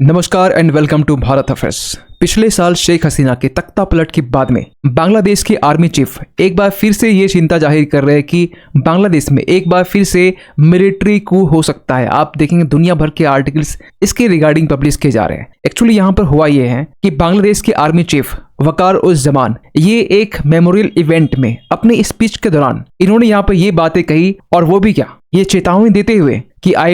नमस्कार and welcome to Bharat affairs. पिछले साल शेख हसीना के तख्ता पलट के बाद में बांग्लादेश के आर्मी चीफ एक बार फिर से ये चिंता जाहिर कर रहे हैं कि बांग्लादेश में एक बार फिर से मिलिट्री कू हो सकता है। आप देखेंगे दुनिया भर के आर्टिकल्स इसके रिगार्डिंग पब्लिश किए जा रहे हैं। एक्चुअली यहाँ पर हुआ ये है कि बांग्लादेश के आर्मी चीफ वकार उस जमान ये एक मेमोरियल इवेंट में अपनी स्पीच के दौरान इन्होंने यहाँ पर ये बातें कही, और वो भी क्या, ये चेतावनी देते हुए कि आई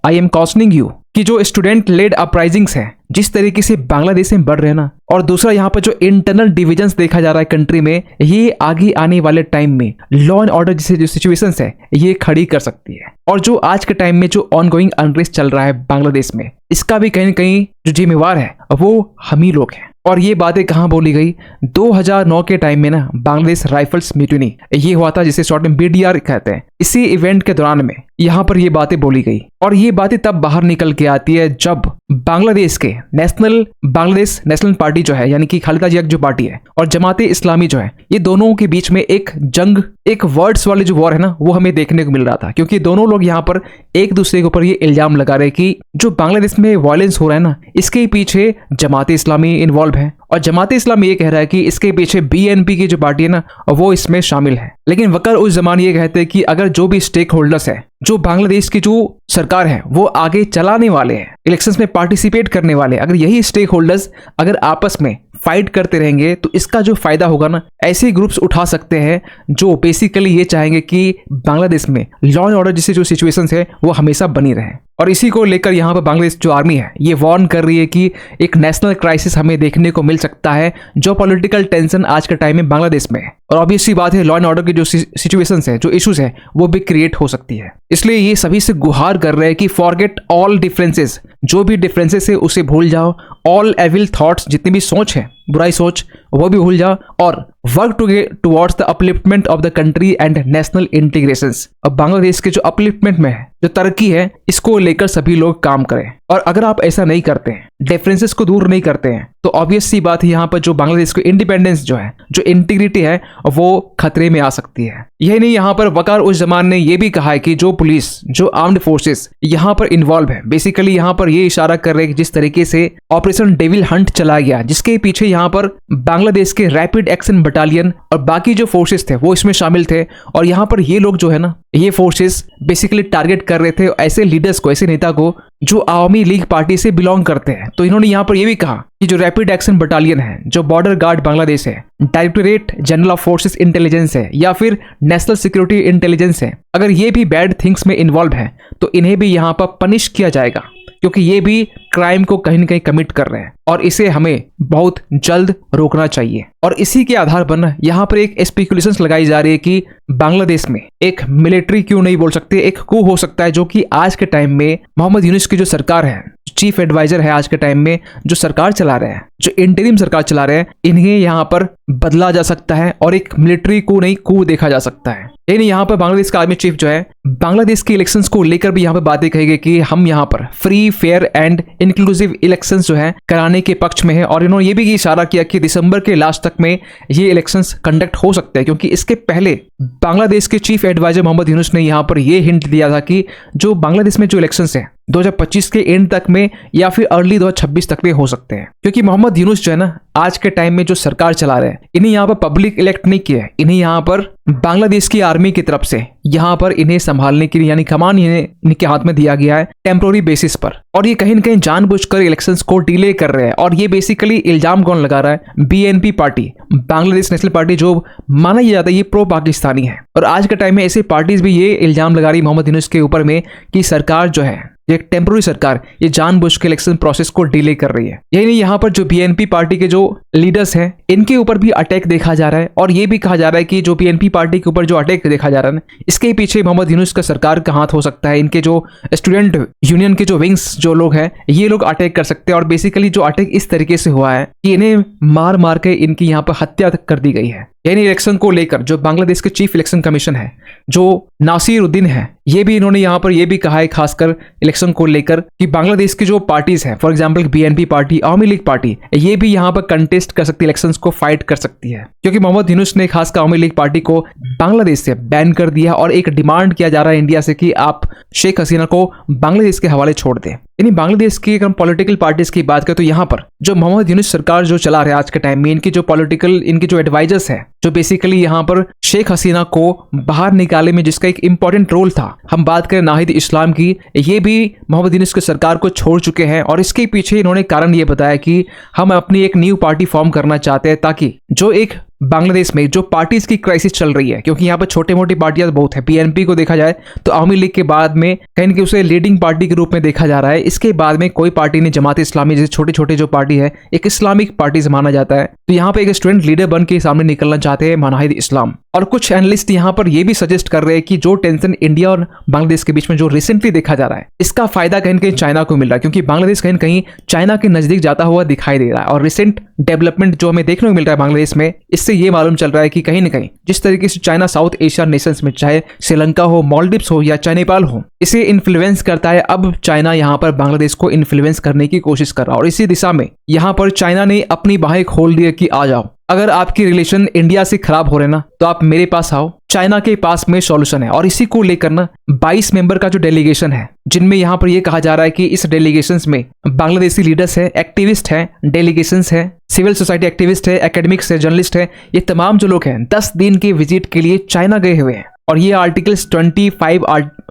एम कॉशनिंग यू कि जो स्टूडेंट लेड अपराइजिंग्स हैं जिस तरीके से बांग्लादेश में बढ़ रहे हैं ना, और दूसरा यहाँ पर जो इंटरनल डिविजन्स देखा जा रहा है कंट्री में, ये आगे आने वाले टाइम में लॉ एंड ऑर्डर जैसे जो सिचुएशंस है ये खड़ी कर सकती है। और जो आज के टाइम में जो ऑनगोइंग अनरेस्ट चल रहा है बांग्लादेश में, इसका भी कहीं न कहीं जो जिम्मेवार है वो हम ही लोग हैं। और ये बातें कहाँ बोली गई? 2009 के टाइम में ना बांग्लादेश राइफल्स म्यूटिनी ये हुआ था, जिसे शॉर्ट में BDR कहते हैं। इसी इवेंट के दौरान में यहाँ पर ये बातें बोली गई, और ये बातें तब बाहर निकल के आती है जब बांग्लादेश के बांग्लादेश नेशनल पार्टी जो है, यानी कि खालिदा जिया जो पार्टी है, और जमाते इस्लामी जो है, ये दोनों के बीच में एक जंग, एक वर्ड्स वाले जो वॉर है ना, वो हमें देखने को मिल रहा था। क्योंकि दोनों लोग यहाँ पर एक दूसरे के ऊपर ये इल्जाम लगा रहे कि जो बांग्लादेश में वायलेंस हो रहा है ना, इसके पीछे जमाते इस्लामी इन्वॉल्व है, और जमाते इस्लामी ये कह रहा है कि इसके पीछे BNP की जो पार्टी है ना वो इसमें शामिल है। लेकिन वकार उस जमान ये कहते हैं कि अगर जो भी स्टेक होल्डर्स है, जो बांग्लादेश की जो सरकार है वो आगे चलाने वाले हैं, इलेक्शंस में पार्टिसिपेट करने वाले, अगर यही स्टेक होल्डर्स अगर आपस में फाइट करते रहेंगे तो इसका जो फायदा होगा ना, ऐसे ग्रुप्स उठा सकते हैं जो बेसिकली ये चाहेंगे कि बांग्लादेश में लॉ एंड ऑर्डर जैसी जो सिचुएशंस है वो हमेशा बनी रहे। और इसी को लेकर यहाँ पर बांग्लादेश जो आर्मी है ये वार्न कर रही है कि एक नेशनल क्राइसिस हमें देखने को मिल सकता है, जो पॉलिटिकल टेंशन आज के टाइम में बांग्लादेश में है। और ऑब्वियस सी बात है, लॉ एंड ऑर्डर की जो सिचुएशंस है, जो इश्यूज है, वो भी क्रिएट हो सकती है। इसलिए ये सभी से गुहार कर रहे हैं कि फॉरगेट ऑल डिफरेंसेस, जो भी डिफरेंसेस है उसे भूल जाओ, ऑल एविल थॉट्स, जितनी भी सोच है, बुराई सोच, वो भी भूल जाओ, और work towards the upliftment of the country and national integrations. अब बांग्लादेश के जो अपलिफ्टमेंट में है, जो तरक्की है, इसको लेकर सभी लोग काम करें। और अगर आप ऐसा नहीं करते हैं, डिफरेंसेस को दूर नहीं करते हैं, तो ऑब्वियस सी बात है यहाँ पर जो बांग्लादेश को इंडिपेंडेंस जो है, जो इंटीग्रिटी है, वो खतरे में आ सकती है। यही नहीं, यहाँ पर वकार उस जमान ने यह भी कहा है कि जो पुलिस, जो आर्म्ड फोर्सेस यहाँ पर इन्वॉल्व है, बेसिकली यहाँ पर ये इशारा कर रहे हैं कि जिस तरीके से ऑपरेशन डेविल हंट चलाया गया, जिसके पीछे यहाँ पर बांग्लादेश के रैपिड एक्शन बटालियन और बाकी जो फोर्सेस थे वो इसमें शामिल थे। और यहाँ पर ये लोग जो है ना, ये फोर्सेस बेसिकली टारगेट कर रहे थे ऐसे लीडर्स को, ऐसे नेता को जो आवामी लीग पार्टी से बिलोंग करते हैं। तो इन्होंने यहाँ पर यह भी कहा कि जो रैपिड एक्शन बटालियन है, जो बॉर्डर गार्ड बांग्लादेश है, directorate general of forces intelligence है, या फिर नेशनल सिक्योरिटी इंटेलिजेंस है, अगर ये भी बैड थिंग्स में इन्वॉल्व है तो इन्हें भी यहाँ पर पनिश किया जाएगा, क्योंकि ये भी क्राइम को कहीं न कहीं कमिट कर रहे हैं, और इसे हमें बहुत जल्द रोकना चाहिए। और इसी के आधार पर ना यहाँ पर एक स्पेकुलेशंस लगाई जा रही है कि बांग्लादेश में एक मिलिट्री क्यों नहीं बोल सकते, एक कू हो सकता है, जो कि आज के टाइम में मोहम्मद यूनुस की जो सरकार है, चीफ एडवाइजर है आज के टाइम में, जो सरकार चला रहे हैं, जो इंटरिम सरकार चला रहे हैं, इन्हें यहाँ पर बदला जा सकता है और एक मिलिट्री कू नहीं कू देखा जा सकता है। लेकिन यहाँ पर बांग्लादेश का आर्मी चीफ जो है, बांग्लादेश के इलेक्शंस को लेकर भी यहाँ पर बातें कही गई कि हम यहाँ पर free, fair and inclusive elections जो है कराने के पक्ष में है। और इन्होंने ये भी इशारा किया कि दिसंबर के लास्ट तक में ये इलेक्शंस कंडक्ट हो सकते हैं, क्योंकि इसके पहले बांग्लादेश के चीफ एडवाइजर मोहम्मद यूनुस ने यहाँ पर यह हिंट दिया था कि जो बांग्लादेश में जो इलेक्शंस है 2025 के एंड तक में या फिर अर्ली 2026 तक में हो सकते हैं। क्योंकि मोहम्मद यूनुस जो है ना, आज के टाइम में जो सरकार चला रहे हैं, इन्हें यहाँ पर पब्लिक इलेक्ट नहीं किया है, इन्हें यहाँ पर बांग्लादेश की आर्मी की तरफ से यहाँ पर इन्हें संभालने के लिए, यानी कमान इनके हाथ में दिया गया है टेम्पोररी बेसिस पर। और ये कहीं न कहीं जानबूझकर इलेक्शंस को डिले कर रहे हैं। और ये बेसिकली इल्जाम कौन लगा रहा है? BNP party, Bangladesh national party, जो माना जाता है ये प्रो पाकिस्तानी है। और आज के टाइम में ऐसी पार्टीज भी ये इल्जाम लगा रही मोहम्मद यूनुस के ऊपर में कि सरकार जो है, एक टेम्पोररी सरकार, ये जानबूझ के इलेक्शन प्रोसेस को डिले कर रही है। यही नहीं, यहाँ पर जो BNP पार्टी के जो लीडर्स हैं, इनके ऊपर भी अटैक देखा जा रहा है। और ये भी कहा जा रहा है कि जो BNP पार्टी के ऊपर जो अटैक देखा जा रहा है, इसके पीछे मोहम्मद यूनुस का सरकार का हाथ हो सकता है। इनके जो स्टूडेंट यूनियन के जो विंग्स जो लोग हैं, ये लोग अटैक कर सकते हैं। और बेसिकली जो अटैक इस तरीके से हुआ है कि इन्हें मार मार के इनकी यहाँ पर हत्या कर दी गई है। यानी इलेक्शन को लेकर जो बांग्लादेश के चीफ इलेक्शन कमीशन है, जो नासिर उद्दीन है, ये भी इन्होंने यहाँ पर ये भी कहा है खासकर इलेक्शन को लेकर कि बांग्लादेश की जो पार्टीज हैं, for example BNP party, Awami league party, ये भी यहाँ पर कंटेस्ट कर सकती है, इलेक्शंस को फाइट कर सकती है। क्योंकि मोहम्मद यूनुस ने खासकर आवामी लीग पार्टी को बांग्लादेश से बैन कर दिया और एक डिमांड किया जा रहा है इंडिया से कि आप शेख हसीना को बांग्लादेश के हवाले छोड़ दें। यानी बांग्लादेश की अगर हम पॉलिटिकल पार्टीज की बात करें तो यहाँ पर जो मोहम्मद यूनुस सरकार जो चला रहे आज के टाइम में, इनकी जो पॉलिटिकल इनके जो एडवाइजर्स हैं, जो बेसिकली यहाँ पर शेख हसीना को बाहर निकालने में जिसका एक इंपॉर्टेंट रोल था, हम बात करें नाहिद इस्लाम की, ये भी मोहम्मद यूनुस की सरकार को छोड़ चुके हैं। और इसके पीछे इन्होंने कारण ये बताया कि हम अपनी एक न्यू पार्टी फॉर्म करना चाहते हैं ताकि जो एक बांग्लादेश में जो पार्टीज की क्राइसिस चल रही है, क्योंकि यहाँ पर छोटे मोटी पार्टियां बहुत है। पीएनपी को देखा जाए तो आवामी लीग के बाद में कहीं ना कहीं उसे लीडिंग पार्टी के रूप में देखा जा रहा है। इसके बाद में कोई पार्टी नहीं, जमात इस्लामी जैसे छोटे छोटे जो पार्टी है एक इस्लामिक पार्टी से माना जाता है। तो यहाँ पे एक स्टूडेंट लीडर बन के सामने निकलना चाहते हैं नाहिद इस्लाम। और कुछ एनालिस्ट यहाँ पर ये भी सजेस्ट कर रहे हैं कि जो टेंशन इंडिया और बांग्लादेश के बीच में जो रिसेंटली देखा जा रहा है, इसका फायदा कहीं ना कहीं चाइना को मिल रहा है, क्योंकि बांग्लादेश कहीं ना कहीं चाइना के नजदीक जाता हुआ दिखाई दे रहा है। और रिसेंट डेवलपमेंट जो हमें देखने को मिल रहा है बांग्लादेश में, इससे ये मालूम चल रहा है कि कहीं ना कहीं जिस तरीके से चाइना साउथ एशिया नेशंस में, चाहे श्रीलंका हो, मालदीव्स हो या चाहे नेपाल हो, इसे इन्फ्लुएंस करता है। अब चाइना यहाँ पर बांग्लादेश को इन्फ्लुएंस करने की कोशिश कर रहा है और इसी दिशा में यहाँ पर चाइना ने अपनी बाहें खोल दी कि आ जाओ, अगर आपकी रिलेशन इंडिया से खराब हो रहे ना तो आप मेरे पास आओ, चाइना के पास में सॉल्यूशन है। और इसी को लेकर ना 22 मेंबर का जो डेलीगेशन है, जिनमें यहाँ पर यह कहा जा रहा है कि इस डेलीगेशंस में बांग्लादेशी लीडर्स है, एक्टिविस्ट है, डेलीगेशंस है, सिविल सोसाइटी एक्टिविस्ट है, एकेडमिक्स है, जर्नलिस्ट है, ये तमाम जो लोग हैं 10 दिन के विजिट के लिए चाइना गए हुए हैं। और ये आर्टिकल्स 25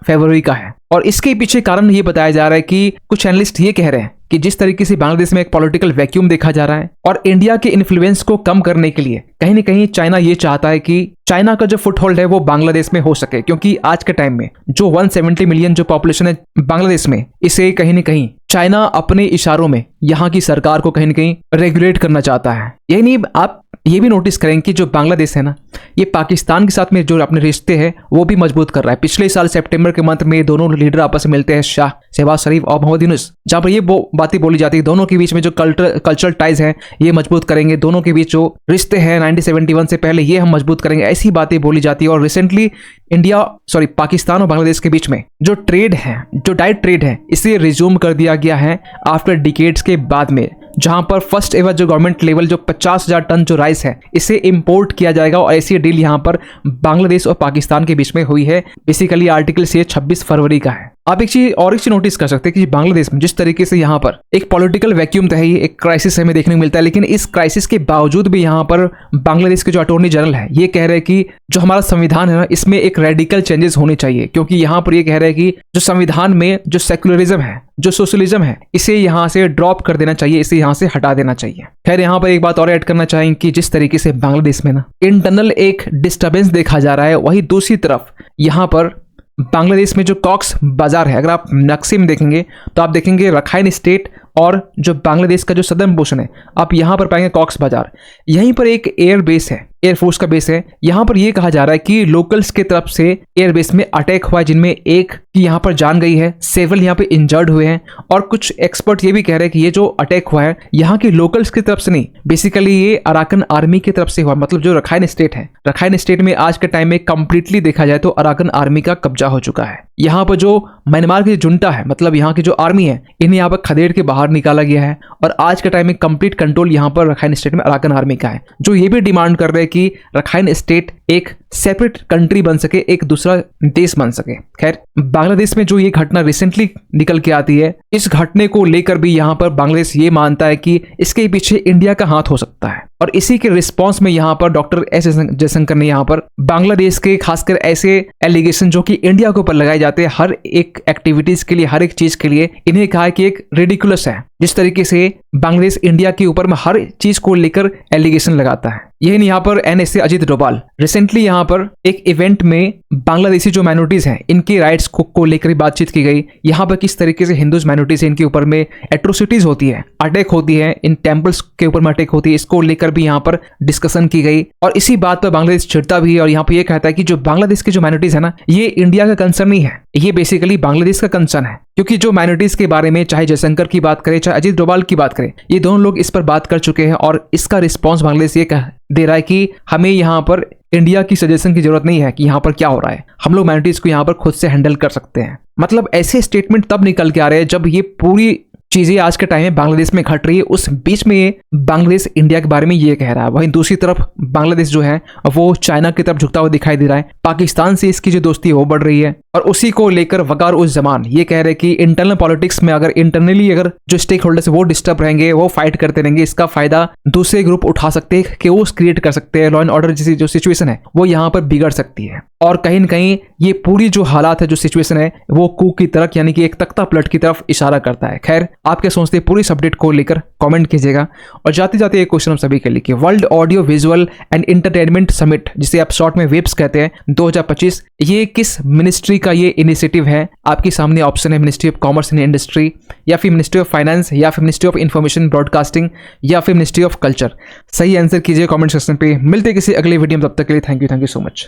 फरवरी का है। और इसके पीछे कारण ये बताया जा रहा है कि कुछ एनालिस्ट ये कह रहे हैं कि जिस तरीके से बांग्लादेश में एक पॉलिटिकल वैक्यूम देखा जा रहा है और इंडिया के इन्फ्लुएंस को कम करने के लिए कहीं ना कहीं चाइना ये चाहता है कि चाइना का जो फुटहोल्ड है वो बांग्लादेश में हो सके, क्योंकि आज के टाइम में जो 170 मिलियन जो पॉपुलेशन है बांग्लादेश में, इसे कहीं ना कहीं चाइना अपने इशारों में यहाँ की सरकार को कहीं ना कहीं रेगुलेट करना चाहता है। यही नहीं, आप ये भी नोटिस करेंगे कि जो बांग्लादेश है ना, ये पाकिस्तान के साथ में जो अपने रिश्ते हैं वो भी मजबूत कर रहा है। पिछले साल सितंबर के मंथ में दोनों लीडर आपस में मिलते हैं, शाह शहबाज शरीफ और मोहम्मद यूनुस, जहां पर ये बातें बोली जाती है दोनों के बीच में जो कल्चरल टाइज है ये मजबूत करेंगे, दोनों के बीच जो रिश्ते हैं 1971 से पहले ये हम मजबूत करेंगे, ऐसी बातें बोली जाती है। और रिसेंटली पाकिस्तान और बांग्लादेश के बीच में जो ट्रेड है, जो डायरेक्ट ट्रेड है, इसे रिज्यूम कर दिया गया है आफ्टर डिकेड्स के बाद में, जहां पर फर्स्ट एवर जो गवर्नमेंट लेवल जो 50,000 टन जो राइस है इसे इंपोर्ट किया जाएगा। और ऐसी डील यहां पर बांग्लादेश और पाकिस्तान के बीच में हुई है। बेसिकली आर्टिकल से 26 फरवरी का है। आप एक चीज नोटिस कर सकते हैं कि बांग्लादेश में जिस तरीके से यहाँ पर एक पॉलिटिकल वैक्यूम तो है, एक क्राइसिस हमें देखने को मिलता है, लेकिन इस क्राइसिस के बावजूद भी यहाँ पर बांग्लादेश के जो अटॉर्नी जनरल है ये कह रहे हैं कि जो हमारा संविधान है ना, इसमें एक रेडिकल चेंजेस होने चाहिए, क्योंकि यहाँ पर ये कह रहे हैं कि जो संविधान में जो सेक्युलरिज्म है, जो सोशलिज्म है, इसे यहाँ से ड्रॉप कर देना चाहिए, इसे यहाँ से हटा देना चाहिए। खैर यहाँ पर एक बात और ऐड करना चाहेंगे कि जिस तरीके से बांग्लादेश में ना इंटरनल एक डिस्टर्बेंस देखा जा रहा है, वही दूसरी तरफ यहाँ पर बांग्लादेश में जो कॉक्स बाजार है, अगर आप नक्शे में देखेंगे तो आप देखेंगे रखाइन स्टेट और जो बांग्लादेश का जो सदर्न पोर्शन है, आप यहाँ पर पाएंगे कॉक्स बाजार। यहीं पर एक एयर बेस है, एयरफोर्स का बेस है। यहाँ पर यह कहा जा रहा है कि लोकल्स की तरफ से एयरबेस में अटैक हुआ, जिनमें एक की यहाँ पर जान गई है, सेवल यहाँ पे इंजर्ड हुए हैं। और कुछ एक्सपर्ट ये भी कह रहे हैं कि ये जो अटैक हुआ है यहाँ के लोकल्स की तरफ से नहीं, बेसिकली ये अराकन आर्मी की तरफ से हुआ। मतलब जो रखाइन स्टेट है, रखाइन स्टेट में आज के टाइम में कंप्लीटली देखा जाए तो अराकन आर्मी का कब्जा हो चुका है। यहाँ पर जो म्यांमार की जुंटा है, मतलब यहाँ की जो आर्मी है, इन्हें यहाँ पर खदेड़ के बाहर निकाला गया है और आज के टाइम में कंप्लीट कंट्रोल यहाँ पर रखाइन स्टेट में अराकन आर्मी का है, जो ये भी डिमांड कर रहे हैं कि रखाइन स्टेट एक सेपरेट कंट्री बन सके, एक दूसरा देश बन सके। खैर बांग्लादेश में जो ये घटना रिसेंटली निकल के आती है, इस घटने को लेकर भी यहाँ पर बांग्लादेश ये मानता है कि इसके पीछे इंडिया का हाथ हो सकता है। और इसी के रिस्पांस में यहाँ पर डॉक्टर एस जयशंकर ने यहाँ पर बांग्लादेश के खासकर ऐसे एलिगेशन जो कि इंडिया के ऊपर लगाए जाते हैं हर एक एक्टिविटीज के लिए, हर एक चीज के लिए, इन्हें कहा है कि एक रिडिकुलस है जिस तरीके से बांग्लादेश इंडिया के ऊपर में हर चीज को लेकर एलिगेशन लगाता है। यही यहाँ पर एनएसए अजीत डोभाल रिसेंटली यहाँ पर एक इवेंट में बांग्लादेशी जो माइनॉरिटीज हैं इनके राइट्स को लेकर बातचीत की गई। यहाँ पर किस तरीके से हिंदूज माइनॉरिटीज इनके ऊपर में एट्रोसिटीज होती है, अटैक होती है, इन टेम्पल्स के ऊपर में अटैक होती है, इसको लेकर भी यहाँ पर डिस्कशन की गई। और इसी बात पर बांग्लादेश चिढ़ता भी है और यहाँ पर यह कहता है कि जो बांग्लादेश की जो माइनॉरिटीज है ना, ये इंडिया का कंसर्न नहीं है, ये बेसिकली बांग्लादेश का कंसर्न है। क्योंकि जो माइनॉरिटीज के बारे में चाहे जयशंकर की बात करें चाहे अजीत डोभाल की बात करें, ये दोनों लोग इस पर बात कर चुके हैं और इसका रिस्पॉन्स बांग्लादेश ये कह दे रहा है कि हमें यहाँ पर इंडिया की सजेशन की जरूरत नहीं है कि यहाँ पर क्या हो रहा है, हम लोग माइनॉरिटीज को यहाँ पर खुद से हैंडल कर सकते हैं। मतलब ऐसे स्टेटमेंट तब निकल के आ रहे हैं जब ये पूरी चीजें आज के टाइम में बांग्लादेश में घट रही है, उस बीच में बांग्लादेश इंडिया के बारे में ये कह रहा है। वहीं दूसरी तरफ बांग्लादेश जो है वो चाइना की तरफ झुकता हुआ दिखाई दे रहा है। पाकिस्तान से इसकी जो दोस्ती है वो बढ़ रही है और उसी को लेकर वकार उस जमान ये कह रहे हैं कि इंटरनल पॉलिटिक्स में अगर इंटरनली अगर जो स्टेक होल्डर्स वो डिस्टर्ब रहेंगे, वो फाइट करते रहेंगे, इसका फायदा दूसरे ग्रुप उठा सकते हैं कि वो क्रिएट कर सकते हैं। लॉ एंड ऑर्डर जैसी जो सिचुएशन है वो यहाँ पर बिगड़ सकती है और कहीं न कहीं ये पूरी जो हालात है, जो सिचुएशन है, वो कूक की तरफ यानी कि एक तख्ता पलट की तरफ इशारा करता है। खैर, आप क्या सोचते हैं पूरी इस अपडेट को लेकर कमेंट कीजिएगा। और जाते जाते एक क्वेश्चन हम सभी के लिए कि world audio visual and entertainment summit, जिसे आप शॉर्ट में वेब्स कहते हैं, 2025, ये किस मिनिस्ट्री का ये इनिशिएटिव है? आपके सामने ऑप्शन है ministry of commerce and industry, या फिर मिनिस्ट्री ऑफ फाइनेंस, या फिर मिनिस्ट्री ऑफ इंफॉर्मेशन ब्रॉडकास्टिंग, या फिर मिनिस्ट्री ऑफ कल्चर। सही आंसर कीजिए कमेंट सेक्शन पे। मिलते किसी अगले वीडियो में, तब तक के लिए थैंक यू सो मच।